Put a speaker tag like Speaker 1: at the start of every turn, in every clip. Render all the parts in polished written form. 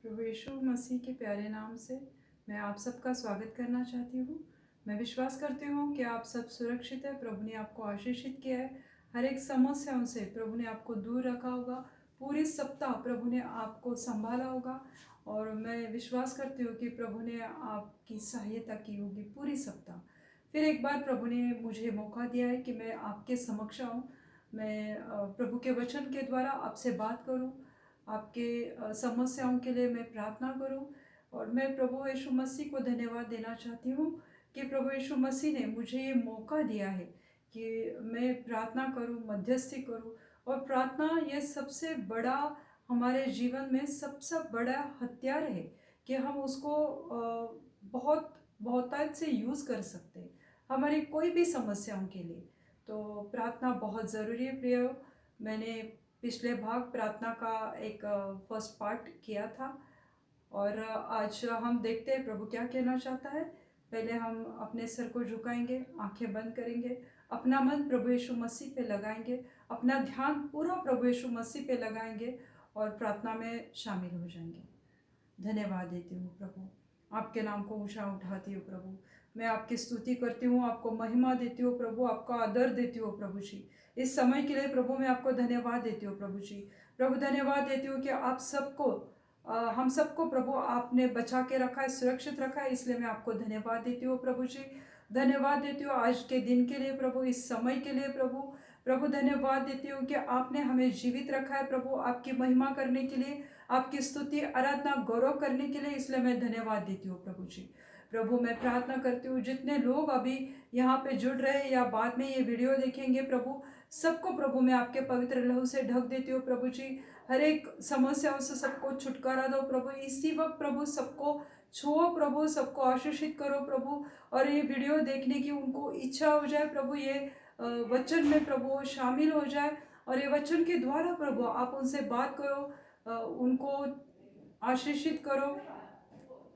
Speaker 1: प्रभु यीशु मसीह के प्यारे नाम से मैं आप सबका स्वागत करना चाहती हूँ। मैं विश्वास करती हूँ कि आप सब सुरक्षित है। प्रभु ने आपको आशीषित किया है। हर एक समस्याओं से प्रभु ने आपको दूर रखा होगा। पूरी सप्ताह प्रभु ने आपको संभाला होगा और मैं विश्वास करती हूँ कि प्रभु ने आपकी सहायता की होगी पूरी सप्ताह। फिर एक बार प्रभु ने मुझे मौका दिया है कि मैं आपके समक्ष आऊँ। मैं प्रभु के वचन के द्वारा आपसे बात करूँ, आपके समस्याओं के लिए मैं प्रार्थना करूं। और मैं प्रभु यीशु मसीह को धन्यवाद देना चाहती हूं कि प्रभु यीशु मसीह ने मुझे ये मौका दिया है कि मैं प्रार्थना करूं, मध्यस्थी करूं। और प्रार्थना ये सबसे बड़ा, हमारे जीवन में सबसे बड़ा हथियार है कि हम उसको बहुत बहुतायत से यूज़ कर सकते हैं हमारी कोई भी समस्याओं के लिए। तो प्रार्थना बहुत ज़रूरी है प्रियो। मैंने पिछले भाग प्रार्थना का एक फर्स्ट पार्ट किया था और आज हम देखते हैं प्रभु क्या कहना चाहता है। पहले हम अपने सर को झुकाएंगे, आंखें बंद करेंगे, अपना मन प्रभु यीशु मसीह पे लगाएंगे, अपना ध्यान पूरा प्रभु यीशु मसीह पे लगाएंगे और प्रार्थना में शामिल हो जाएंगे। धन्यवाद देती हूँ प्रभु, आपके नाम को ऊंचा उठाती हूँ प्रभु। मैं आपकी स्तुति करती हूँ, आपको महिमा देती हूँ प्रभु, आपका आदर देती हूँ प्रभु जी। इस समय के लिए प्रभु मैं आपको धन्यवाद देती हूँ प्रभु जी। प्रभु धन्यवाद देती हूँ कि आप सबको हम सबको प्रभु आपने बचा के रखा है, सुरक्षित रखा है, इसलिए मैं आपको धन्यवाद देती हूँ प्रभु जी। धन्यवाद देती हूँ आज के दिन के लिए प्रभु, इस समय के लिए प्रभु। प्रभु धन्यवाद देती हूँ कि आपने हमें जीवित रखा है प्रभु, आपकी महिमा करने के लिए, आपकी स्तुति आराधना गौरव करने के लिए, इसलिए मैं धन्यवाद देती हूँ प्रभु जी। प्रभु मैं प्रार्थना करती हूँ जितने लोग अभी यहाँ पे जुड़ रहे हैं या बाद में ये वीडियो देखेंगे प्रभु, सबको प्रभु मैं आपके पवित्र लहू से ढक देती हूँ प्रभु जी। हर एक समस्याओं से सबको छुटकारा दो प्रभु, इसी वक्त प्रभु सबको छुओ प्रभु, सबको आशीषित करो प्रभु। और ये वीडियो देखने की उनको इच्छा हो जाए प्रभु, ये वचन में प्रभु शामिल हो जाए और ये वचन के द्वारा प्रभु आप उनसे बात करो, उनको आशीषित करो,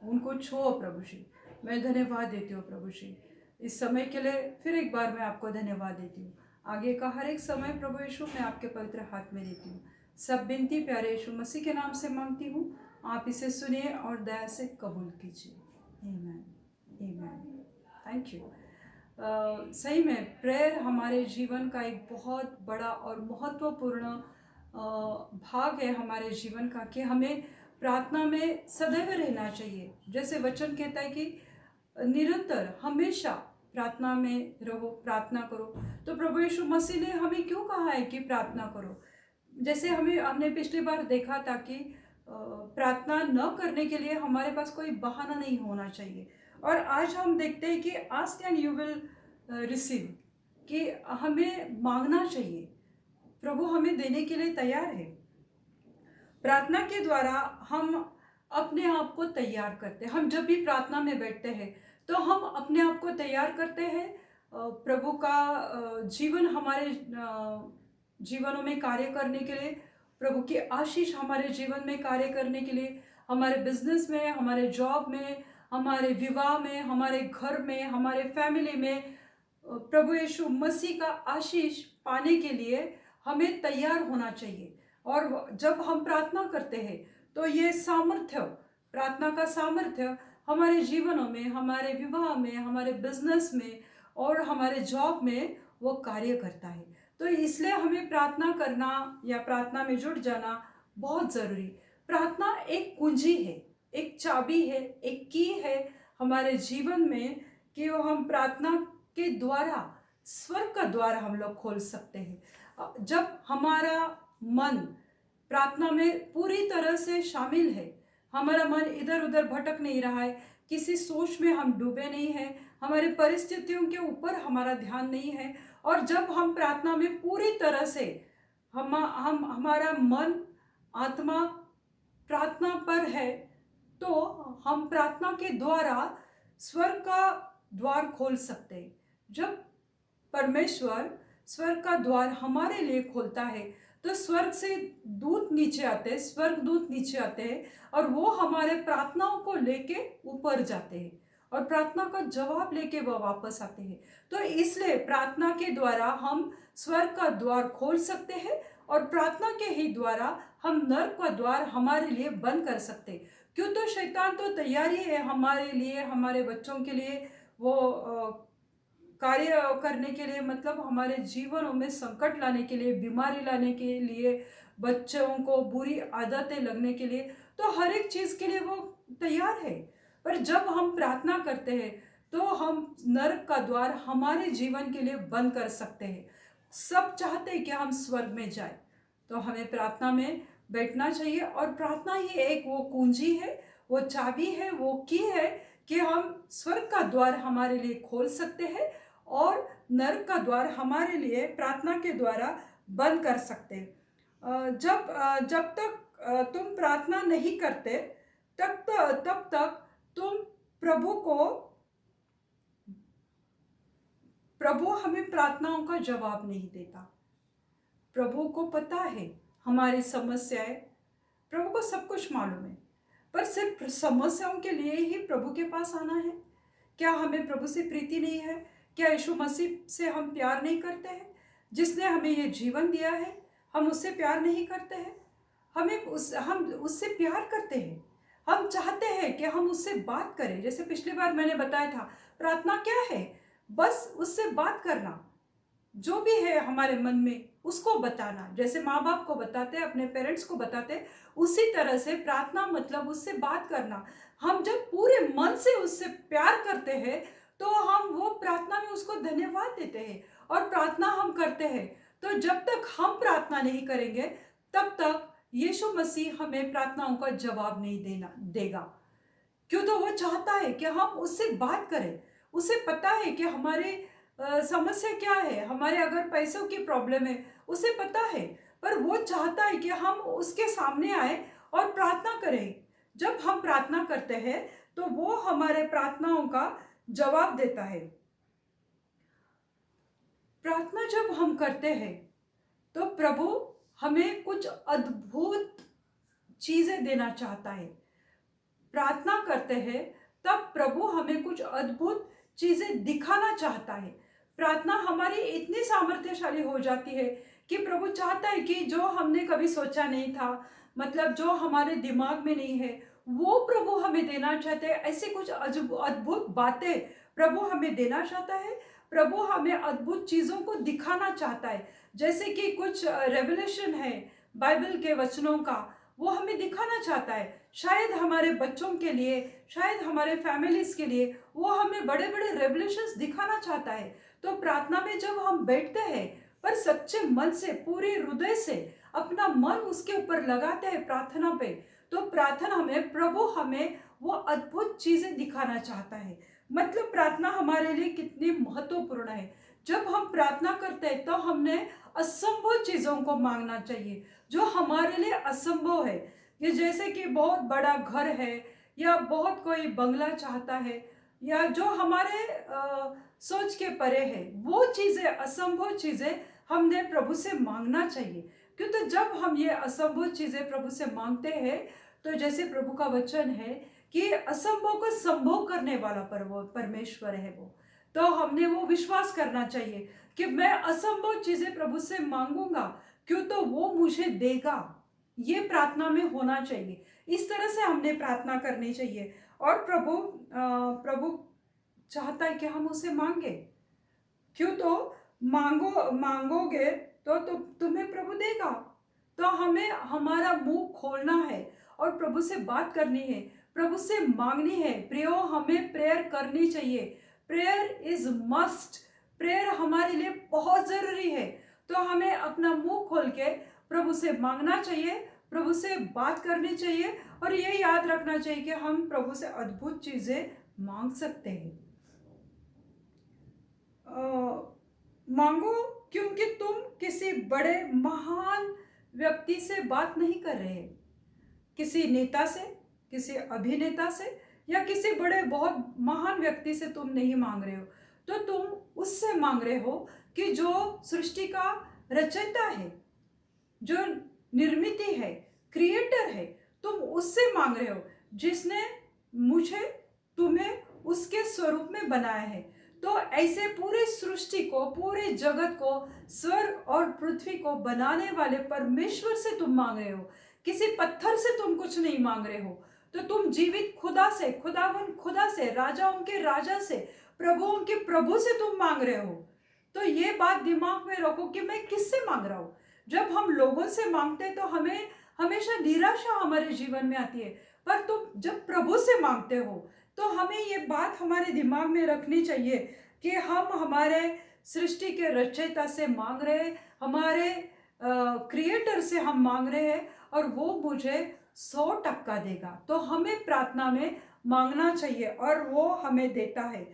Speaker 1: उनको छुओ प्रभु जी। मैं धन्यवाद देती हूँ प्रभु जी इस समय के लिए। फिर एक बार मैं आपको धन्यवाद देती हूँ। आगे का हर एक समय प्रभु यीशु मैं आपके पवित्र हाथ में देती हूँ। सब विनती प्यारे यीशु मसीह के नाम से मांगती हूँ, आप इसे सुनिए और दया से कबूल कीजिए। आमीन, आमीन। Thank you. सही में प्रेयर हमारे जीवन का एक बहुत बड़ा और महत्वपूर्ण भाग है हमारे जीवन का, कि हमें प्रार्थना में सदैव रहना चाहिए। जैसे वचन कहता है कि निरंतर हमेशा प्रार्थना में रहो, प्रार्थना करो। तो प्रभु यीशु मसीह ने हमें क्यों कहा है कि प्रार्थना करो? जैसे हमने पिछली बार देखा था कि प्रार्थना न करने के लिए हमारे पास कोई बहाना नहीं होना चाहिए। और आज हम देखते हैं कि ask and you will receive, कि हमें मांगना चाहिए, प्रभु हमें देने के लिए तैयार है। प्रार्थना के द्वारा हम अपने आप को तैयार करते हैं। हम जब भी प्रार्थना में बैठते हैं तो हम अपने आप को तैयार करते हैं प्रभु का जीवन हमारे जीवनों में कार्य करने के लिए, प्रभु की आशीष हमारे जीवन में कार्य करने के लिए, हमारे बिजनेस में, हमारे जॉब में, हमारे विवाह में, हमारे घर में, हमारे फैमिली में प्रभु यीशु मसीह का आशीष पाने के लिए हमें तैयार होना चाहिए। और जब हम प्रार्थना करते हैं तो ये सामर्थ्य, प्रार्थना का सामर्थ्य हमारे जीवनों में, हमारे विवाह में, हमारे बिजनेस में और हमारे जॉब में वो कार्य करता है। तो इसलिए हमें प्रार्थना करना या प्रार्थना में जुट जाना बहुत ज़रूरी। प्रार्थना एक कुंजी है, एक चाबी है, एक की है हमारे जीवन में, कि वो हम प्रार्थना के द्वारा स्वर्ग का द्वार हम लोग खोल सकते हैं। जब हमारा मन प्रार्थना में पूरी तरह से शामिल है, हमारा मन इधर उधर भटक नहीं रहा है, किसी सोच में हम डूबे नहीं हैं, हमारे परिस्थितियों के ऊपर हमारा ध्यान नहीं है, और जब हम प्रार्थना में पूरी तरह से हम हमारा मन आत्मा प्रार्थना पर है, तो हम प्रार्थना के द्वारा स्वर्ग का द्वार खोल सकते हैं। जब परमेश्वर स्वर्ग का द्वार हमारे लिए खोलता है तो स्वर्ग से दूत नीचे आते हैं, स्वर्ग दूत नीचे आते हैं और वो हमारे प्रार्थनाओं को लेके ऊपर जाते हैं और प्रार्थना का जवाब लेके वो वापस आते हैं। तो इसलिए प्रार्थना के द्वारा हम स्वर्ग का द्वार खोल सकते हैं और प्रार्थना के ही द्वारा हम नर्क का द्वार हमारे लिए बंद कर सकते। क्यों? तो शैतान तो तैयारी है हमारे लिए, हमारे बच्चों के लिए वो कार्य करने के लिए, मतलब हमारे जीवनों में संकट लाने के लिए, बीमारी लाने के लिए, बच्चों को बुरी आदतें लगने के लिए, तो हर एक चीज़ के लिए वो तैयार है। पर जब हम प्रार्थना करते हैं तो हम नरक का द्वार हमारे जीवन के लिए बंद कर सकते हैं। सब चाहते हैं कि हम स्वर्ग में जाए, तो हमें प्रार्थना में बैठना चाहिए। और प्रार्थना ही एक वो कुंजी है, वो चाबी है, वो की है कि हम स्वर्ग का द्वार हमारे लिए खोल सकते हैं और नरक का द्वार हमारे लिए प्रार्थना के द्वारा बंद कर सकते हैं। जब तक तुम प्रार्थना नहीं करते तब तक तुम प्रभु हमें प्रार्थनाओं का जवाब नहीं देता। प्रभु को पता है हमारी समस्याएं, प्रभु को सब कुछ मालूम है, पर सिर्फ समस्याओं के लिए ही प्रभु के पास आना है? क्या हमें प्रभु से प्रीति नहीं है? क्या यीशु मसीह से हम प्यार नहीं करते हैं? जिसने हमें ये जीवन दिया है, हम उससे प्यार नहीं करते हैं? हम उससे प्यार करते हैं। हम चाहते हैं कि हम उससे बात करें। जैसे पिछली बार मैंने बताया था, प्रार्थना क्या है? बस उससे बात करना, जो भी है हमारे मन में उसको बताना। जैसे माँ बाप को बताते, अपने पेरेंट्स को बताते, उसी तरह से प्रार्थना मतलब उससे बात करना। हम जब पूरे मन से उससे प्यार करते हैं तो हम वो प्रार्थना में उसको धन्यवाद देते हैं और प्रार्थना हम करते हैं। तो जब तक हम प्रार्थना नहीं करेंगे तब तक यीशु मसीह हमें प्रार्थनाओं का जवाब नहीं देगा। क्यों? तो वो चाहता है कि हम उससे बात करें। उसे पता है कि हमारे समस्या क्या है, हमारे अगर पैसों की प्रॉब्लम है उसे पता है, पर वो चाहता है कि हम उसके सामने आए और प्रार्थना करें। जब हम प्रार्थना करते हैं तो वो हमारे प्रार्थनाओं का जवाब देता है। प्रार्थना जब हम करते हैं तो प्रभु हमें कुछ अद्भुत चीजें देना चाहता है। प्रार्थना करते हैं तब प्रभु हमें कुछ अद्भुत चीजें दिखाना चाहता है। प्रार्थना हमारी इतनी सामर्थ्यशाली हो जाती है कि प्रभु चाहता है कि जो हमने कभी सोचा नहीं था, मतलब जो हमारे दिमाग में नहीं है, वो प्रभु हमें देना चाहते हैं। ऐसी कुछ अद्भुत बातें प्रभु हमें देना चाहता है। प्रभु हमें अद्भुत चीज़ों को दिखाना चाहता है। जैसे कि कुछ रेवलेशन है बाइबल के वचनों का, वो हमें दिखाना चाहता है। शायद हमारे बच्चों के लिए, शायद हमारे फैमिलीज के लिए वो हमें बड़े बड़े रेवलेशंस दिखाना चाहता है। तो प्रार्थना में जब हम बैठते हैं पर सच्चे मन से, पूरे हृदय से अपना मन उसके ऊपर लगाते हैं प्रार्थना पे, तो प्रार्थना में प्रभु हमें वो अद्भुत चीजें दिखाना चाहता है। मतलब प्रार्थना हमारे लिए कितनी महत्वपूर्ण है। जब हम प्रार्थना करते हैं तो हमने असंभव चीजों को मांगना चाहिए, जो हमारे लिए असंभव है। ये जैसे कि बहुत बड़ा घर है, या बहुत कोई बंगला चाहता है, या जो हमारे सोच के परे है, वो चीज़ें, असंभव चीज़ें हमने प्रभु से मांगना चाहिए। क्योंकि जब हम ये असंभव चीज़ें प्रभु से मांगते हैं तो जैसे प्रभु का वचन है कि असंभव को संभव करने वाला परमेश्वर है वो, तो हमने वो विश्वास करना चाहिए कि मैं असंभव चीज़ें प्रभु से मांगूंगा, क्यों तो वो मुझे देगा। ये प्रार्थना में होना चाहिए। इस तरह से हमने प्रार्थना करनी चाहिए। और प्रभु चाहता है कि हम उसे मांगे। क्यों? तो मांगोगे तो तुम्हें प्रभु देगा। तो हमें हमारा मुंह खोलना है और प्रभु से बात करनी है, प्रभु से मांगनी है। प्रियो, हमें प्रेयर करनी चाहिए। Prayer is must. प्रेयर हमारे लिए बहुत जरूरी है। तो हमें अपना मुंह खोल के प्रभु से मांगना चाहिए, प्रभु से बात करनी चाहिए, और ये याद रखना चाहिए कि हम प्रभु से अद्भुत चीजें मांग सकते हैं। मांगो, क्योंकि तुम किसी बड़े महान व्यक्ति से बात नहीं कर रहे, किसी नेता से, किसी अभिनेता से, या किसी बड़े बहुत महान व्यक्ति से तुम नहीं मांग रहे हो। तो तुम उससे मांग रहे हो कि जो सृष्टि का रचयिता है, जो निर्मिति है, क्रिएटर है, तुम उससे मांग रहे हो, जिसने मुझे, तुम्हें उसके स्वरूप में बनाया है। तो ऐसे पूरे सृष्टि को, पूरे जगत को, स्वर्ग और पृथ्वी को बनाने वाले परमेश्वर से तुम मांग रहे हो, किसी पत्थर से तुम कुछ नहीं मांग रहे हो। तो तुम जीवित खुदा से, खुदावन खुदा से, राजाओं के राजा से, प्रभुओं के प्रभु से तुम मांग रहे हो। तो ये बात दिमाग में रखो कि मैं किससे मांग रहा हूँ। जब हम लोगों से मांगते तो हमें हमेशा निराशा हमारे जीवन में आती है, पर तुम जब प्रभु से मांगते हो तो हमें ये बात हमारे दिमाग में रखनी चाहिए कि हम हमारे सृष्टि के रचयिता से मांग रहे हैं, हमारे क्रिएटर से हम मांग रहे हैं, और वो मुझे 100% देगा। तो हमें प्रार्थना में मांगना चाहिए और वो हमें देता है।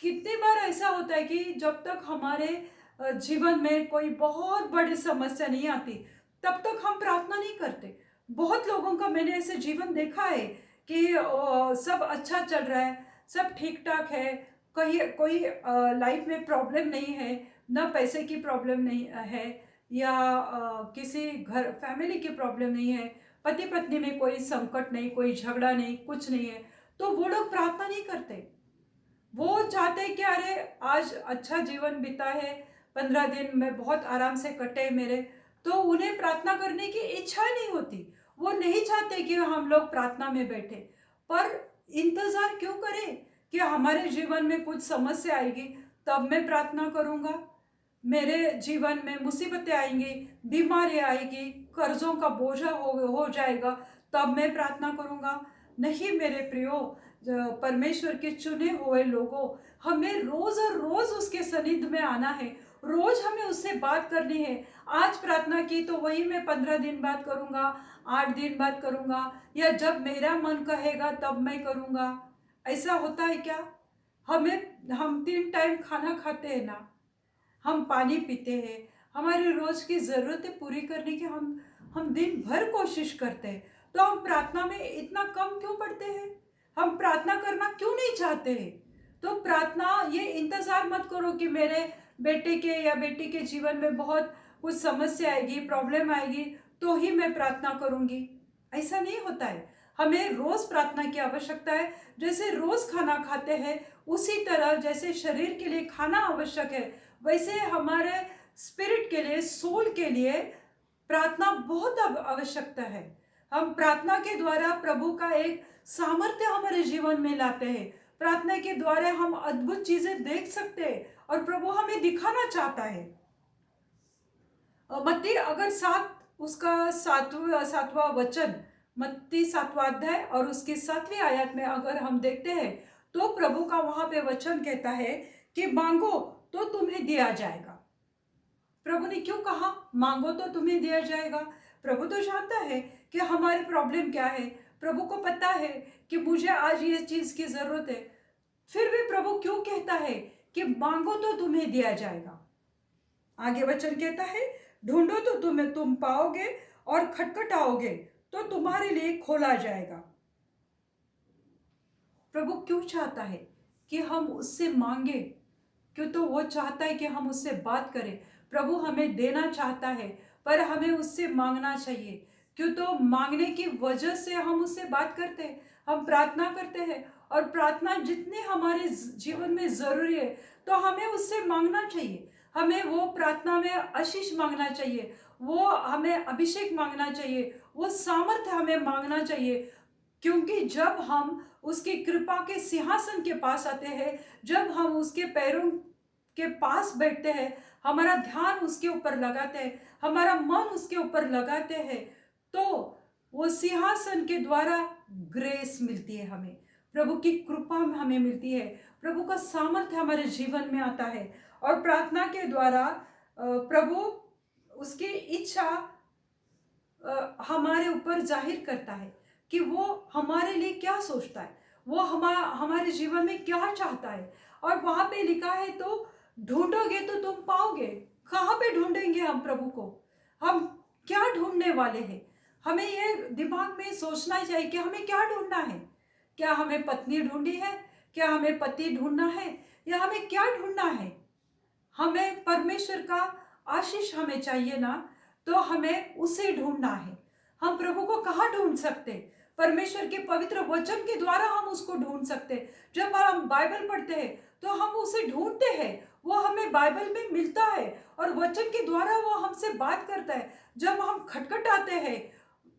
Speaker 1: कितनी बार ऐसा होता है कि जब तक हमारे जीवन में कोई बहुत बड़ी समस्या नहीं आती तब तक हम प्रार्थना नहीं करते। बहुत लोगों का मैंने ऐसे जीवन देखा है कि सब अच्छा चल रहा है, सब ठीक ठाक है, कहीं कोई लाइफ में प्रॉब्लम नहीं है, ना पैसे की प्रॉब्लम नहीं है, या किसी घर फैमिली की प्रॉब्लम नहीं है, पति पत्नी में कोई संकट नहीं, कोई झगड़ा नहीं, कुछ नहीं है, तो वो लोग प्रार्थना नहीं करते। वो चाहते हैं कि अरे आज अच्छा जीवन बीता है, 15 दिन में बहुत आराम से कटे मेरे, तो उन्हें प्रार्थना करने की इच्छा नहीं होती। वो नहीं चाहते कि हम लोग प्रार्थना में बैठे, पर इंतजार क्यों करें कि हमारे जीवन में कुछ समस्या आएगी तब मैं प्रार्थना करूँगा, मेरे जीवन में मुसीबतें आएंगी, बीमारी आएगी, कर्जों का बोझा हो जाएगा, तब मैं प्रार्थना करूँगा। नहीं मेरे प्रियो, परमेश्वर के चुने हुए लोगों, हमें रोज और रोज उसके सनिध में आना है, रोज हमें उससे बात करनी है। आज प्रार्थना की तो वही मैं 15 दिन बाद करूँगा, 8 दिन बाद करूँगा, या जब मेरा मन कहेगा तब मैं करूँगा। ऐसा होता है क्या? हम 3 टाइम खाना खाते हैं ना, हम पानी पीते हैं, हमारी रोज की ज़रूरतें पूरी करने की हम दिन भर कोशिश करते हैं, तो हम प्रार्थना में इतना कम क्यों पढ़ते हैं? हम प्रार्थना करना क्यों नहीं चाहते हैं? तो प्रार्थना, ये इंतज़ार मत करो कि मेरे बेटे के या बेटी के जीवन में बहुत कुछ समस्या आएगी, प्रॉब्लम आएगी तो ही मैं प्रार्थना करूँगी। ऐसा नहीं होता है। हमें रोज़ प्रार्थना की आवश्यकता है। जैसे रोज़ खाना खाते हैं, उसी तरह जैसे शरीर के लिए खाना आवश्यक है, वैसे हमारे स्पिरिट के लिए, सोल के लिए प्रार्थना बहुत आवश्यकता है। हम प्रार्थना के द्वारा प्रभु का एक सामर्थ्य हमारे जीवन में लाते हैं। प्रार्थना के द्वारा हम अद्भुत चीजें देख सकते हैं और प्रभु हमें दिखाना चाहता है। मत्ती अगर उसका सातवां वचन, मत्ती 7वां अध्याय और उसकी 7वीं आयत में अगर हम देखते हैं तो प्रभु का वहां पे वचन कहता है कि मांगो तो तुम्हें दिया जाएगा। प्रभु ने क्यों कहा मांगो तो तुम्हें दिया जाएगा? प्रभु तो जानता है कि हमारी प्रॉब्लम क्या है, प्रभु को पता है कि मुझे आज ये चीज की जरूरत है, फिर भी प्रभु क्यों कहता है कि मांगो तो तुम्हें दिया जाएगा? आगे वचन कहता है, ढूंढो तो तुम पाओगे, और खटखटाओगे तो तुम्हारे लिए खोला जाएगा। प्रभु क्यों चाहता है कि हम उससे मांगे? क्यों? तो वो चाहता है कि हम उससे बात करें। प्रभु हमें देना चाहता है, पर हमें उससे मांगना चाहिए। क्यों? तो मांगने की वजह से हम उससे बात करते हैं, हम प्रार्थना करते हैं, और प्रार्थना जितनी हमारे जीवन में जरूरी है तो हमें उससे मांगना चाहिए। हमें वो प्रार्थना में आशीष मांगना चाहिए, वो हमें अभिषेक मांगना चाहिए, वो सामर्थ्य हमें मांगना चाहिए। क्योंकि जब हम उसकी कृपा के सिंहासन के पास आते हैं, जब हम उसके पैरों के पास बैठते हैं, हमारा ध्यान उसके ऊपर लगाते हैं, हमारा मन उसके ऊपर लगाते हैं, तो वो सिंहासन के द्वारा ग्रेस मिलती है हमें, प्रभु की कृपा हमें मिलती है, प्रभु का सामर्थ्य हमारे जीवन में आता है। और प्रार्थना के द्वारा प्रभु उसकी इच्छा हमारे ऊपर जाहिर करता है कि वो हमारे लिए क्या सोचता है, वो हमारे जीवन में क्या चाहता है। और वहां पे लिखा है, तो ढूंढोगे तो तुम पाओगे। कहाँ पे ढूंढेंगे हम प्रभु को? हम क्या ढूंढने वाले हैं? हमें ये दिमाग में सोचना चाहिए कि हमें क्या ढूंढना है। क्या हमें पत्नी ढूंढी है? क्या हमें पति ढूंढना है? या हमें क्या ढूंढना है? हमें परमेश्वर का आशीष हमें चाहिए ना, तो हमें उसे ढूंढना है। हम प्रभु को कहाँ ढूंढ सकते? परमेश्वर के पवित्र वचन के द्वारा हम उसको ढूंढ सकते। जब हम बाइबल पढ़ते हैं तो हम उसे ढूंढते हैं, वो हमें बाइबल में मिलता है और वचन के द्वारा वो हमसे बात करता है। जब हम खटखटाते हैं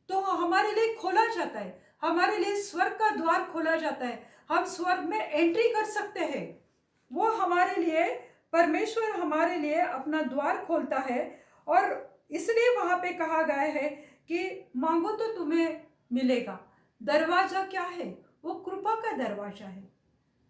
Speaker 1: तो हमारे लिए खोला जाता है, हमारे लिए स्वर्ग का द्वार खोला जाता है, हम स्वर्ग में एंट्री कर सकते हैं। वो हमारे लिए, परमेश्वर हमारे लिए अपना द्वार खोलता है। और इसलिए वहां पे कहा गया है कि मांगो तो तुम्हें मिलेगा। दरवाजा क्या है? वो कृपा का दरवाजा है,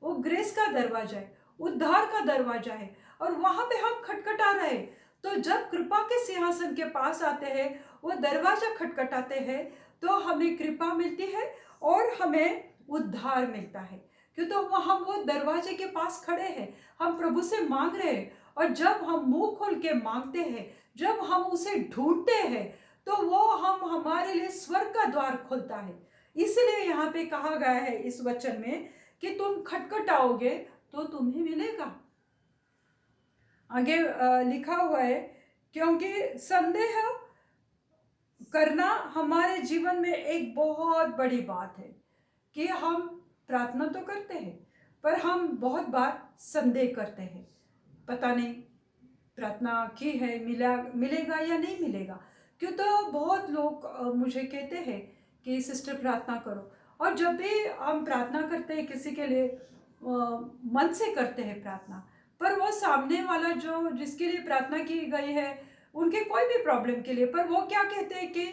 Speaker 1: वो ग्रेस का दरवाजा है, उद्धार का दरवाजा है। और वहां पे हम खटखटा रहे, तो जब कृपा के सिंहासन के पास आते हैं, वो दरवाजा खटखटाते हैं, तो हमें कृपा मिलती है और हमें उद्धार मिलता है। क्यों? तो हम वो दरवाजे के पास खड़े हैं, हम प्रभु से मांग रहे हैं। और जब हम मुंह खोल के मांगते हैं, जब हम उसे ढूंढते हैं, तो वो हमारे लिए स्वर्ग का द्वार खोलता है। इसलिए यहाँ पे कहा गया है इस वचन में कि तुम खटखटाओगे तो तुम्हें मिलेगा। आगे लिखा हुआ है, क्योंकि संदेह करना हमारे जीवन में एक बहुत बड़ी बात है कि हम प्रार्थना तो करते हैं, पर हम बहुत बार संदेह करते हैं, पता नहीं प्रार्थना की है, मिलेगा या नहीं मिलेगा। क्यों? तो बहुत लोग मुझे कहते हैं कि सिस्टर प्रार्थना करो। और जब भी हम प्रार्थना करते हैं किसी के लिए, मन से करते हैं प्रार्थना, पर वो सामने वाला जो जिसके लिए प्रार्थना की गई है, उनके कोई भी प्रॉब्लम के लिए, पर वो क्या कहते हैं कि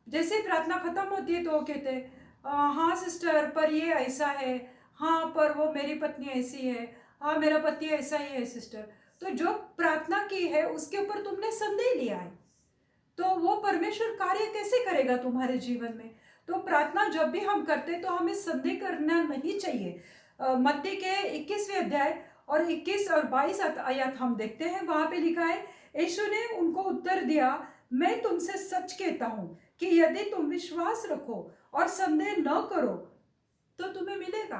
Speaker 1: जैसे ही प्रार्थना खत्म होती है तो वो कहते हैं हाँ सिस्टर, पर ये ऐसा है, हाँ पर वो मेरी पत्नी ऐसी है, हाँ मेरा पति ऐसा ही है सिस्टर। तो जो प्रार्थना की है उसके ऊपर तुमने संदेह लिया है, तो वो परमेश्वर कार्य कैसे करेगा तुम्हारे जीवन में? तो प्रार्थना जब भी हम करते हैं तो हमें संदेह करना नहीं चाहिए। मत्ती के 21वें अध्याय और 21 और 22 आयत हम देखते हैं, वहां पे लिखा है, यीशु ने उनको उत्तर दिया, मैं तुमसे सच कहता हूं कि यदि तुम विश्वास रखो और संदेह न करो तो तुम्हें मिलेगा।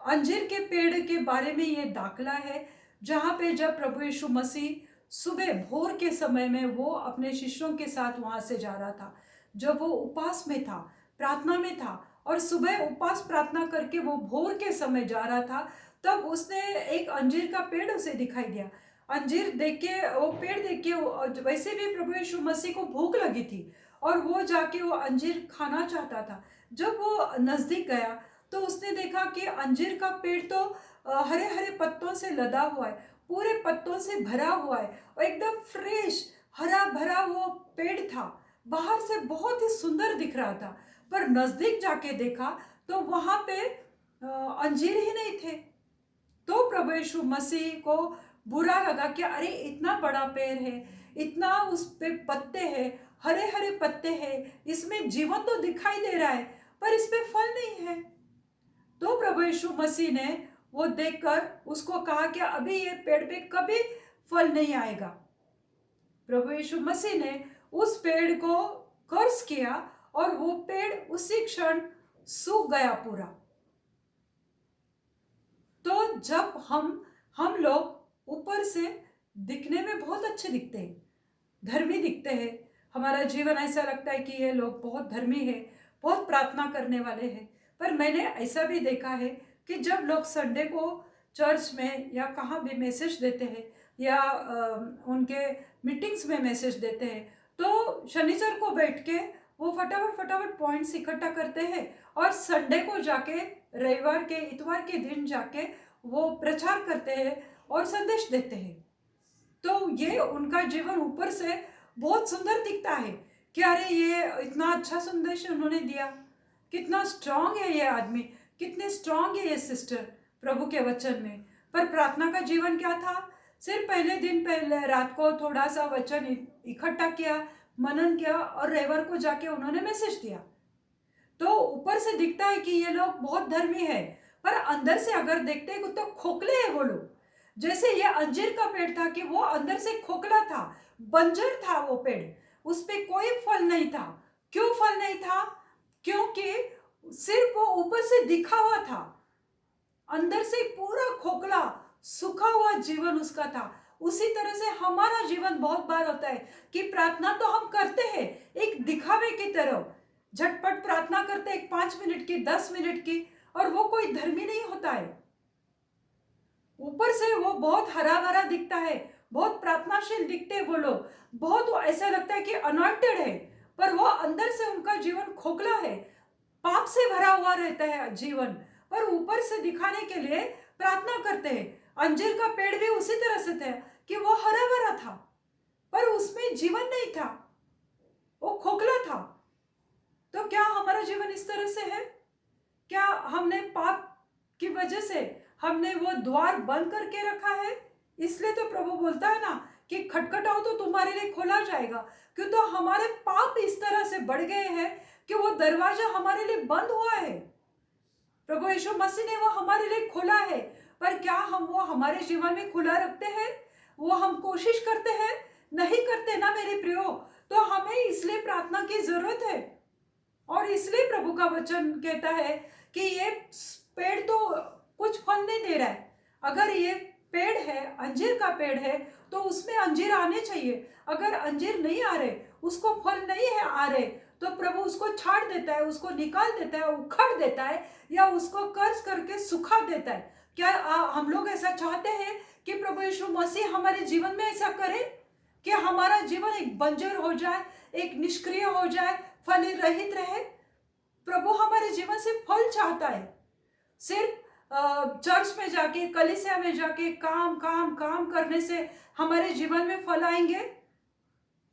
Speaker 1: अंजीर के पेड़ के बारे में ये दाखला है, जहाँ पे जब प्रभु यीशु मसीह सुबह भोर के समय में वो अपने शिष्यों के साथ वहाँ से जा रहा था, जब वो उपवास में था, प्रार्थना में था, और सुबह उपवास प्रार्थना करके वो भोर के समय जा रहा था, तब उसने एक अंजीर का पेड़ उसे दिखाई दिया। अंजीर देख के, वो पेड़ देख के, वैसे भी प्रभु यीशु मसीह को भूख लगी थी और वो जाके वो अंजीर खाना चाहता था। जब वो नज़दीक गया तो उसने देखा कि अंजीर का पेड़ तो हरे हरे पत्तों से लदा हुआ है, पूरे पत्तों से भरा हुआ है और एकदम फ्रेश हरा भरा वो पेड़ था। बाहर से बहुत ही सुंदर दिख रहा था, पर नजदीक जाके देखा तो वहां पे अंजीर ही नहीं थे। तो प्रभु यीशु मसीह को बुरा लगा कि अरे इतना बड़ा पेड़ है, इतना उस पे पत्ते हैं, हरे हरे पत्ते हैं, इसमें जीवन तो दिखाई दे रहा है, पर इस पे फल नहीं है। तो प्रभु यीशु मसीह ने वो देखकर उसको कहा कि अभी ये पेड़ पे कभी फल नहीं आएगा। प्रभु यीशु मसीह ने उस पेड़ को कर्स किया और वो पेड़ उसी क्षण सूख गया पूरा। तो जब हम लोग ऊपर से दिखने में बहुत अच्छे दिखते हैं, धर्मी दिखते हैं, हमारा जीवन ऐसा लगता है कि ये लोग बहुत धर्मी है, बहुत प्रार्थना करने वाले हैं, पर मैंने ऐसा भी देखा है कि जब लोग संडे को चर्च में या कहाँ भी मैसेज देते हैं या उनके मीटिंग्स में मैसेज देते हैं, तो शनिचर को बैठ के वो फटाफट पॉइंट्स इकट्ठा करते हैं और संडे को जाके, रविवार के इतवार के दिन जाके वो प्रचार करते हैं और संदेश देते हैं। तो ये उनका जीवन ऊपर से बहुत सुंदर दिखता है कि अरे ये इतना अच्छा संदेश उन्होंने दिया, कितना स्ट्रांग है ये आदमी, कितने स्ट्रांग है ये सिस्टर प्रभु के वचन में। पर प्रार्थना का जीवन क्या था? सिर्फ पहले दिन, पहले रात को थोड़ा सा वचन इकट्ठा किया, मनन किया और रविवार को जाके उन्होंने मैसेज दिया। तो ऊपर से दिखता है कि ये लोग बहुत धर्मी है, पर अंदर से अगर देखते हैं तो खोखले हैं वो लोग। जैसे ये अंजीर का पेड़ था कि वो अंदर से खोखला था, बंजर था वो पेड़, उस पे कोई फल नहीं था। क्यों फल नहीं था? क्योंकि सिर्फ वो ऊपर से दिखा हुआ था, अंदर से पूरा खोखला सूखा हुआ जीवन उसका था। उसी तरह से हमारा जीवन बहुत बार होता है कि प्रार्थना तो हम करते हैं एक दिखावे की तरह, झटपट प्रार्थना करते हैं, 5 मिनट की, 10 मिनट की, और वो कोई धर्मी नहीं होता है। ऊपर से वो बहुत हरा भरा दिखता है, बहुत प्रार्थनाशील दिखते हैं वो लोग, बहुत वो ऐसा लगता है कि अनॉइंटेड है, पर वो अंदर से उनका जीवन खोखला है, पाप से भरा हुआ रहता है जीवन। पर ऊपर से दिखाने के लिए प्रार्थना करते हैं। अंजीर का पेड़ भी उसी तरह से था कि वो हरा भरा था, पर उसमें जीवन नहीं था, वो खोखला था। तो क्या हमारा जीवन इस तरह से है? क्या हमने पाप की वजह से हमने वो द्वार बंद करके रखा है? इसलिए तो प्रभु बोलता है ना कि खटखटाओ तो तुम्हारे लिए खोला जाएगा। क्यों? तो हमारे पाप इस तरह से बढ़ गए हैं कि वो दरवाजा हमारे लिए बंद हुआ है। प्रभु यीशु मसीह ने वो हमारे लिए खोला है, पर क्या हम वो हमारे जीवन में खुला रखते हैं? वो हम कोशिश करते हैं? नहीं करते ना मेरे प्रियो। तो हमें इसलिए प्रार्थना की जरूरत है, और इसलिए प्रभु का वचन कहता है कि ये पेड़ तो कुछ फल नहीं दे रहा है। अगर ये पेड़ है, अंजीर का पेड़ है, तो उसमें अंजीर आने चाहिए। अगर अंजीर नहीं आ रहे, उसको फल नहीं है आ रहे, तो प्रभु उसको छाड़ देता है, उसको निकाल देता है, उखाड़ देता है, या उसको कर्ज करके सुखा देता है। क्या हम लोग ऐसा चाहते हैं कि प्रभु यीशु मसीह हमारे जीवन में ऐसा करे कि हमारा जीवन एक बंजर हो जाए, एक निष्क्रिय हो जाए, फल रहित रहे? प्रभु हमारे जीवन से फल चाहता है। सिर्फ चर्च में जाके, कलीसिया में जाके काम काम काम करने से हमारे जीवन में फल आएंगे?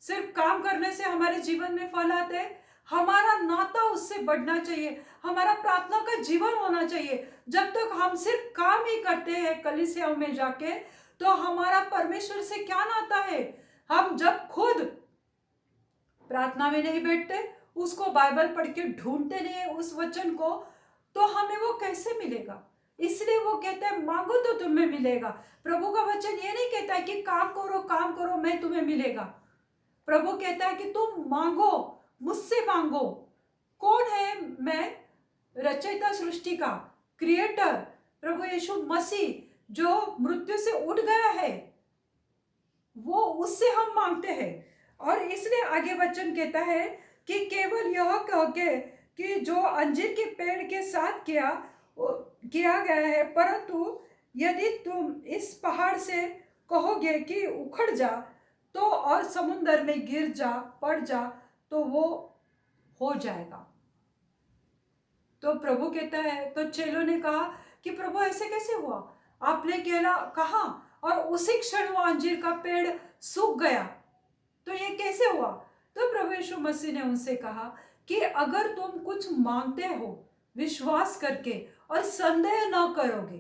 Speaker 1: सिर्फ काम करने से हमारे जीवन में फल आते हैं? हमारा नाता उससे बढ़ना चाहिए, हमारा प्रार्थना का जीवन होना चाहिए। जब तक हम सिर्फ काम ही करते हैं कलीसिया में जाके, तो हमारा परमेश्वर से क्या नाता है? हम जब खुद प्रार्थना में नहीं बैठते, उसको बाइबल पढ़ के ढूंढते नहीं उस वचन को, तो हमें वो कैसे मिलेगा? इसलिए वो कहता है मांगो तो तुम्हें मिलेगा। प्रभु का वचन ये नहीं कहता है कि काम करो मैं तुम्हें मिलेगा। प्रभु कहता है कि तुम मांगो, मुझसे मांगो। कौन है मैं? रचयिता सृष्टि का, क्रिएटर प्रभु यीशु मसीह, जो मृत्यु से उठ गया है, वो उससे हम मांगते हैं। और इसलिए आगे वचन कहता है कि केवल यह कह के कि जो अंजीर के पेड़ के साथ किया गया है, परंतु यदि तुम इस पहाड़ से कहोगे कि उखड़ जा तो और समुद्र में गिर जा, पड़ जा, तो वो हो जाएगा। तो प्रभु कहता है, तो चेलों ने कहा कि प्रभु ऐसे कैसे हुआ? आपने कहा और उसी क्षण वो अंजीर का पेड़ सूख गया, तो ये कैसे हुआ? तो प्रभु यीशु मसीह ने उनसे कहा कि अगर तुम कुछ मांगते हो विश्वास करके और संदेह न करोगे,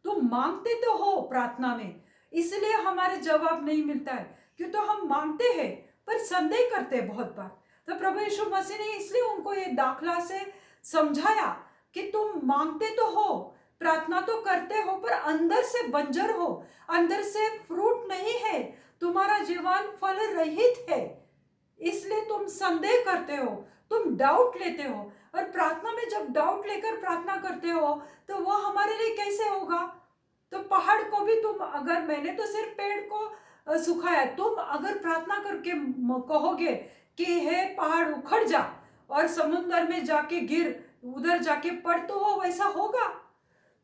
Speaker 1: तुम मांगते तो हो प्रार्थना में, इसलिए हमारे जवाब नहीं मिलता है, क्यों? तो हम मांगते हैं पर संदेह करते हैं बहुत बार। तो प्रभु यीशु मसीह ने इसलिए उनको ये दाखला से समझाया कि तुम मांगते तो हो, प्रार्थना तो करते हो, पर अंदर से बंजर हो, अंदर से फ्रूट नहीं है, तुम्हारा जीवन फल रहित है, इसलिए तुम संदेह करते हो, तुम डाउट लेते हो। और प्रार्थना में जब डाउट लेकर प्रार्थना करते हो, तो वो हमारे लिए कैसे होगा? तो पहाड़ को भी तुम, अगर मैंने तो सिर्फ पेड़ को सुखाया, तुम अगर प्रार्थना करके कहोगे कि हे पहाड़ उखड़ जा और समुद्र में जाके गिर, उधर जाके पड़, तो वो वैसा होगा?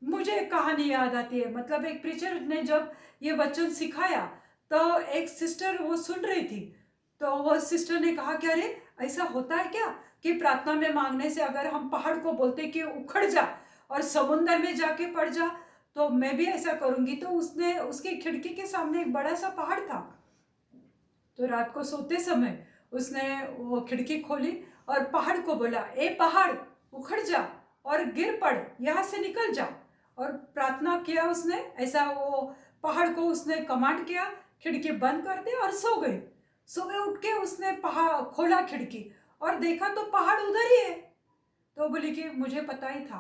Speaker 1: मुझे कहानी याद आती है, मतलब एक प्रीचर ने जब ये वचन सिखाया, तो एक सिस्टर वो सुन रही थी, तो वो सिस्टर ने कहा कि अरे ऐसा होता है क्या कि प्रार्थना में मांगने से अगर हम पहाड़ को बोलते कि उखड़ जा और समुद्र में जाके पड़ जा, तो मैं भी ऐसा करूंगी। तो उसने, उसकी खिड़की के सामने एक बड़ा सा पहाड़ था, तो रात को सोते समय उसने वो खिड़की खोली और पहाड़ को बोला, ए पहाड़ उखड़ जा और गिर पड़, यहाँ से निकल जा। और प्रार्थना किया उसने ऐसा, वो पहाड़ को उसने कमांड किया खिड़की बंद कर दे, और सो गई। सुबह उठ के उसने पहाड़ खोला खिड़की और देखा तो पहाड़ उधर ही है। तो बोली कि मुझे पता ही था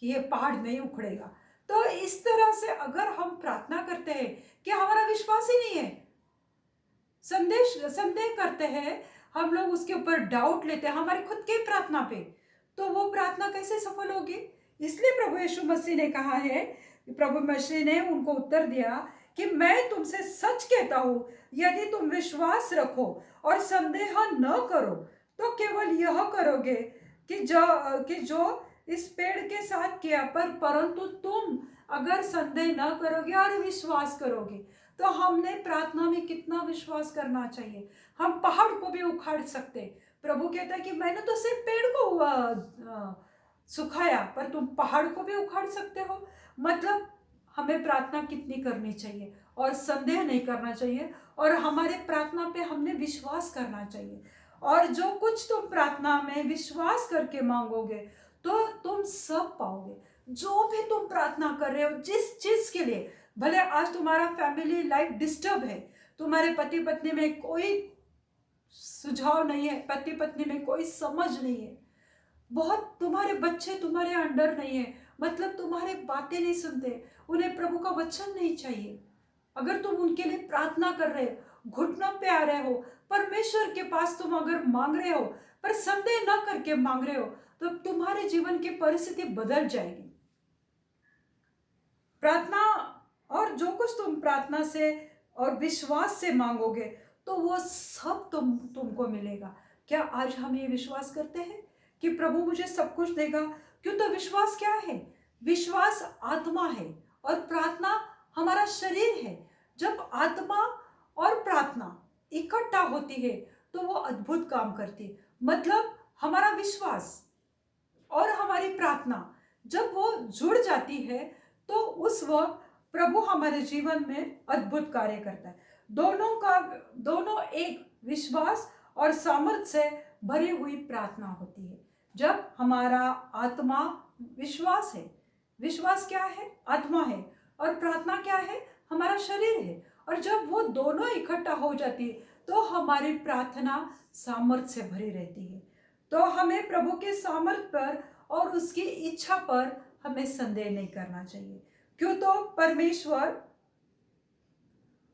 Speaker 1: कि ये पहाड़ नहीं उखड़ेगा। तो इस तरह से अगर हम प्रार्थना करते हैं कि हमारा विश्वास ही नहीं है, संदेह करते हैं हम लोग, उसके ऊपर डाउट लेते हैं हमारी खुद की प्रार्थना पे, तो वो प्रार्थना कैसे सफल होगी? इसलिए प्रभु यीशु मसीह ने कहा है, प्रभु मसीह ने उनको उत्तर दिया कि मैं तुमसे सच कहता हूं, यदि तुम विश्वास रखो और संदेह न करो, तो केवल यह करोगे कि जो इस पेड़ के साथ किया, परंतु तुम अगर संदेह न करोगे और विश्वास करोगे, तो हमने प्रार्थना में कितना विश्वास करना चाहिए। हम पहाड़ को भी उखाड़ सकते। प्रभु कहता है कि मैंने तो सिर्फ पेड़ को सुखाया, पर तुम पहाड़ को भी उखाड़ सकते हो। मतलब हमें प्रार्थना कितनी करनी चाहिए और संदेह नहीं करना चाहिए, और हमारे प्रार्थना पे हमने विश्वास करना चाहिए। और जो कुछ तुम प्रार्थना में विश्वास करके मांगोगे तो तुम सब पाओगे। जो भी तुम प्रार्थना कर रहे हो, जिस चीज के लिए, भले आज तुम्हारा फैमिली लाइफ डिस्टर्ब है, तुम्हारे पति पत्नी में कोई सुझाव नहीं है, पति पत्नी में कोई समझ नहीं है, बहुत तुम्हारे बच्चे तुम्हारे अंडर नहीं है, मतलब तुम्हारे बातें नहीं सुनते, उन्हें प्रभु का वचन नहीं चाहिए। अगर तुम उनके लिए प्रार्थना कर रहे हो, घुटनों पे आ रहे हो, परमेश्वर के पास तुम अगर मांग रहे हो, पर संदेह न करके मांग रहे हो, तो तुम्हारे जीवन की परिस्थिति बदल जाएगी। प्रार्थना, और जो कुछ तुम प्रार्थना से और विश्वास से मांगोगे तो वो सब तुमको मिलेगा। क्या आज हम ये विश्वास करते हैं कि प्रभु मुझे सब कुछ देगा? क्यों? तो विश्वास क्या है? विश्वास आत्मा है और प्रार्थना हमारा शरीर है। जब आत्मा और प्रार्थना इकट्ठा होती है तो वो अद्भुत काम करती है। मतलब हमारा विश्वास और हमारी प्रार्थना जब वो जुड़ जाती है तो उस वक्त प्रभु हमारे जीवन में अद्भुत कार्य करता है। दोनों एक विश्वास और सामर्थ्य से भरी हुई प्रार्थना होती है। जब हमारा आत्मा विश्वास है, विश्वास क्या है? आत्मा है, और प्रार्थना क्या है? हमारा शरीर है। और जब वो दोनों इकट्ठा हो जाती है तो हमारी प्रार्थना सामर्थ्य से भरी रहती है। तो हमें प्रभु के सामर्थ्य पर और उसकी इच्छा पर हमें संदेह नहीं करना चाहिए। क्यों? तो परमेश्वर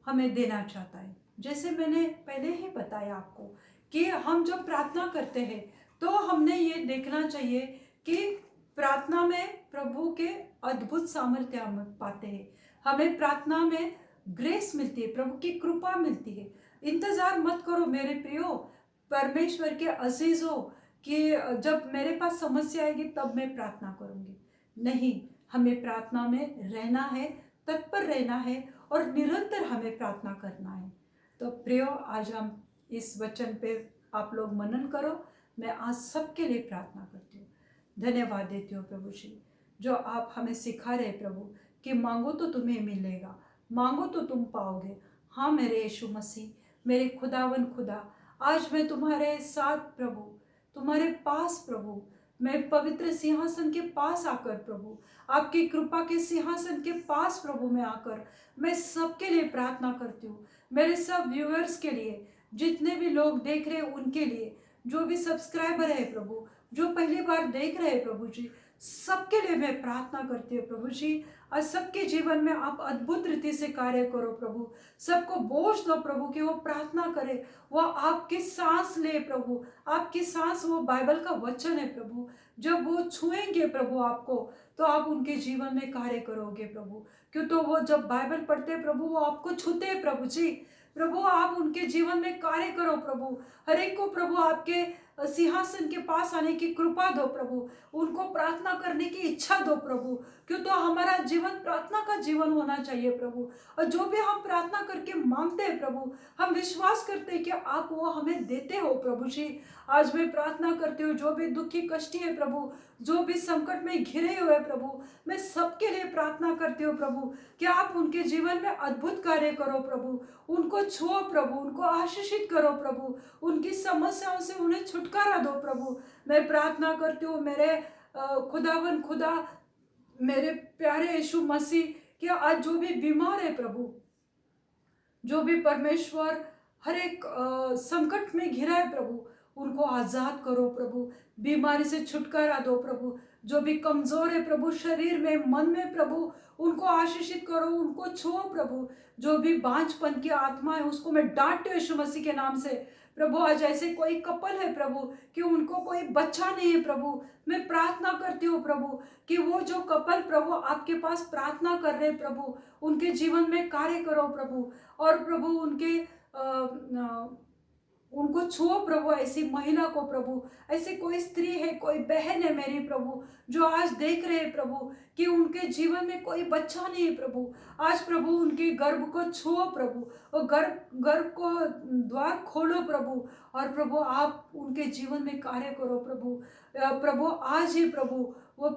Speaker 1: हमें देना चाहता है। जैसे मैंने पहले ही बताया आपको कि हम जब प्रार्थना करते हैं तो हमने ये देखना चाहिए कि प्रार्थना में प्रभु के अद्भुत सामर्थ्य हम पाते हैं। हमें प्रार्थना में ग्रेस मिलती है, प्रभु की कृपा मिलती है। इंतजार मत करो मेरे प्रियो, परमेश्वर के अजीजों, कि जब मेरे पास समस्या आएगी तब मैं प्रार्थना करूंगी। नहीं, हमें प्रार्थना में रहना है, तत्पर रहना है और निरंतर हमें प्रार्थना करना है। तो प्रियो, आज हम इस वचन पे आप लोग मनन करो। मैं आज सबके लिए प्रार्थना करती हूँ। धन्यवाद देती हूँ प्रभु जी, जो आप हमें सिखा रहे प्रभु कि मांगो तो तुम्हें मिलेगा, मांगो तो तुम पाओगे। हाँ मेरे यीशु मसीह, मेरे खुदावन खुदा, आज मैं तुम्हारे साथ प्रभु, तुम्हारे पास प्रभु, मैं पवित्र सिंहासन के पास आकर प्रभु, आपकी कृपा के सिंहासन के पास प्रभु में आकर मैं सबके लिए प्रार्थना करती हूँ। मेरे सब व्यूअर्स के लिए, जितने भी लोग देख रहे हैं उनके लिए, जो भी सब्सक्राइबर है प्रभु, जो पहली बार देख रहे हैं प्रभु जी, सबके लिए मैं प्रार्थना करती हूँ प्रभु जी। और सबके जीवन में आप अद्भुत रीति से कार्य करो प्रभु। सबको बोझ दो प्रभु कि वो प्रार्थना करे, वो आपकी सांस ले प्रभु। आपकी सांस वो बाइबल का वचन है प्रभु। जब वो छुएंगे प्रभु आपको, तो आप उनके जीवन में कार्य करोगे प्रभु। क्यों? तो वो जब बाइबल पढ़ते हैं प्रभु, वो आपको छूते हैं प्रभु जी। प्रभु आप उनके जीवन में कार्य करो प्रभु। हर एक को प्रभु आपके सिंहासन के पास आने की कृपा दो प्रभु। उनको प्रार्थना करने की इच्छा दो प्रभु। क्यों? तो हमारा जीवन प्रार्थना का जीवन होना चाहिए प्रभु। और जो भी हम प्रार्थना करके मांगते हैं प्रभु, हम विश्वास करते हैं कि आप वो हमें देते हो प्रभु जी। आज मैं प्रार्थना करती हूँ, जो भी दुखी कष्टी है प्रभु, जो भी संकट में घिरे हुए प्रभु, मैं सबके लिए प्रार्थना करती हूँ प्रभु कि आप उनके जीवन में अद्भुत कार्य करो प्रभु। उनको छुओ प्रभु, उनको आशीषित करो प्रभु, उनकी समस्याओं से उन्हें छुटकारा दो प्रभु। मैं प्रार्थना करती हूँ मेरे खुदावन खुदा, मेरे प्यारे यीशु मसीह, कि आज जो भी बीमार है प्रभु, जो भी परमेश्वर हर एक संकट में घिरा है प्रभु, उनको आजाद करो प्रभु। बीमारी से छुटकारा दो प्रभु। जो भी कमजोर है प्रभु, शरीर में मन में प्रभु, उनको आशीषित करो, उनको छुओ प्रभु। जो भी बांझपन की आत्मा है उसको मैं डांटती हूँ यीशु मसीह के नाम से प्रभु। आज ऐसे कोई कपल है प्रभु कि उनको कोई बच्चा नहीं है प्रभु, मैं प्रार्थना करती हूँ प्रभु कि वो जो कपल प्रभु आपके पास प्रार्थना कर रहे प्रभु, उनके जीवन में कार्य करो प्रभु। और प्रभु उनको छुओ प्रभु, ऐसी महिला को प्रभु, ऐसी कोई स्त्री है, कोई बहन है मेरी प्रभु, जो आज देख रहे हैं प्रभु कि उनके जीवन में कोई बच्चा नहीं है प्रभु। आज प्रभु उनके गर्भ को छुओ प्रभु, और गर्भ गर्भ को द्वार खोलो प्रभु, और प्रभु आप उनके जीवन में कार्य करो प्रभु। प्रभु आज ही प्रभु वो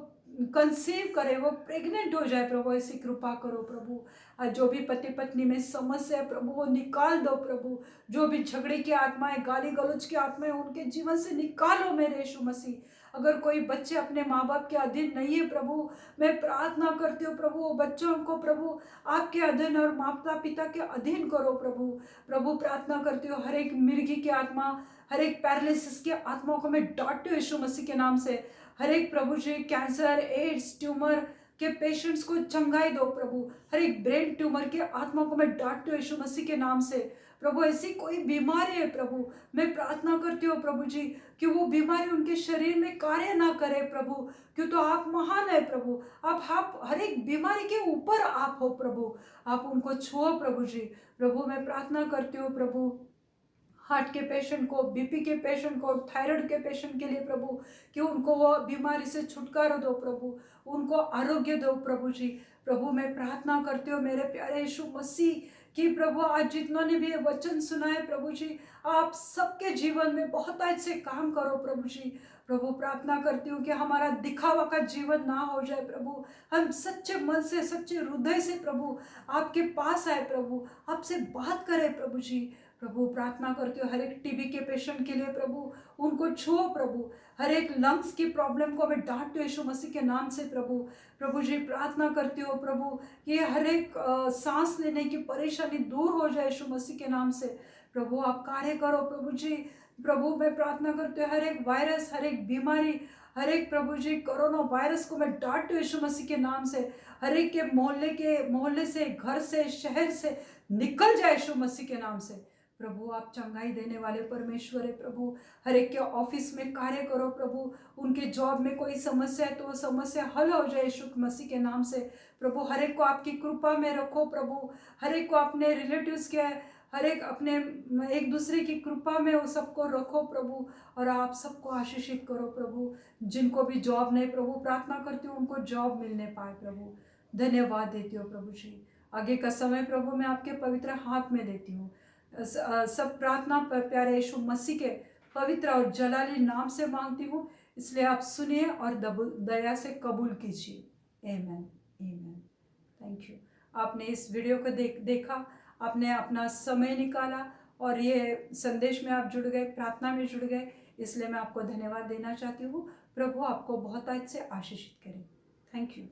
Speaker 1: कंसीव करे, वो प्रेग्नेंट हो जाए प्रभु, ऐसी कृपा करो प्रभु। आज जो भी पति पत्नी में समस्या है प्रभु, वो निकाल दो प्रभु। जो भी झगड़े की आत्माएं, गाली गलौज की आत्माएं उनके जीवन से निकालो मेरे यीशु मसीह। अगर कोई बच्चे अपने माँ बाप के अधीन नहीं है प्रभु, मैं प्रार्थना करती हूँ प्रभु, वो बच्चों को प्रभु आपके अधीन और माता पिता के अधीन करो प्रभु। प्रभु प्रार्थना करती हूँ, हर एक मिर्गी की आत्मा, हर एक पैरालिसिस की आत्माओं को मैं डांटती हूँ यीशु मसीह के नाम से। हर एक प्रभु जी कैंसर, एड्स, ट्यूमर के पेशेंट्स को चंगाई दो प्रभु। हर एक ब्रेन ट्यूमर के आत्मा को मैं डांटती हूँ यीशु मसीह के नाम से। प्रभु ऐसी कोई बीमारी है प्रभु, मैं प्रार्थना करती हूँ प्रभु जी कि वो बीमारी उनके शरीर में कार्य ना करे प्रभु, क्यों तो आप महान है प्रभु। आप हर एक बीमारी के ऊपर आप हो प्रभु, आप उनको छुओ प्रभु जी। प्रभु मैं प्रार्थना करती हूँ प्रभु, हार्ट के पेशेंट को, बीपी के पेशेंट को, थायराइड के पेशेंट के लिए प्रभु, कि उनको वो बीमारी से छुटकारा दो प्रभु, उनको आरोग्य दो प्रभु जी। प्रभु मैं प्रार्थना करती हूँ मेरे प्यारे यीशु मसीह कि प्रभु आज जितनों ने भी ये वचन सुना है प्रभु जी, आप सबके जीवन में बहुत अच्छे काम करो प्रभु जी। प्रभु प्रार्थना करती हूँ कि हमारा दिखावा का जीवन ना हो जाए प्रभु, हम सच्चे मन से, सच्चे हृदय से प्रभु आपके पास आए प्रभु, आपसे बात करें प्रभु जी। प्रभु प्रार्थना करती हूँ हर एक टीबी के पेशेंट के लिए प्रभु, उनको छुओ प्रभु। हर एक लंग्स की प्रॉब्लम को मैं डांटती हूँ यीशु मसीह के नाम से प्रभु। प्रभु जी प्रार्थना करती हूँ प्रभु कि हर एक सांस लेने की परेशानी दूर हो जाए यीशु मसीह के नाम से। प्रभु आप कार्य करो प्रभु जी। प्रभु मैं प्रार्थना करती हूँ हर एक वायरस, हर एक बीमारी, हर एक प्रभु जी कोरोना वायरस को मैं डांटती हूँ यीशु मसीह के नाम से। हर एक के मोहल्ले से, घर से, शहर से निकल जाए यीशु मसीह के नाम से। प्रभु आप चंगाई देने वाले परमेश्वर है प्रभु। हर एक के ऑफिस में कार्य करो प्रभु, उनके जॉब में कोई समस्या है तो वो समस्या हल हो जाए यीशु मसीह के नाम से। प्रभु हर एक को आपकी कृपा में रखो प्रभु, हर एक को अपने रिलेटिव्स के, हर एक अपने एक दूसरे की कृपा में वो सबको रखो प्रभु, और आप सबको आशीषित करो प्रभु। जिनको भी जॉब नहीं प्रभु, प्रार्थना करती हूँ उनको जॉब मिलने पाए प्रभु। धन्यवाद देती हूँ प्रभु जी। आगे का समय प्रभु मैं आपके पवित्र हाथ में देती हूँ। सब प्रार्थना पर प्यारे यीशु मसीह के पवित्र और जलाली नाम से मांगती हूँ, इसलिए आप सुनिए और दया से कबूल कीजिए। आमीन, आमीन। Thank you. आपने इस वीडियो को देखा, आपने अपना समय निकाला और ये संदेश में आप जुड़ गए, प्रार्थना में जुड़ गए, इसलिए मैं आपको धन्यवाद देना चाहती हूँ। प्रभु आपको बहुत अच्छे आशीषित करे। Thank you.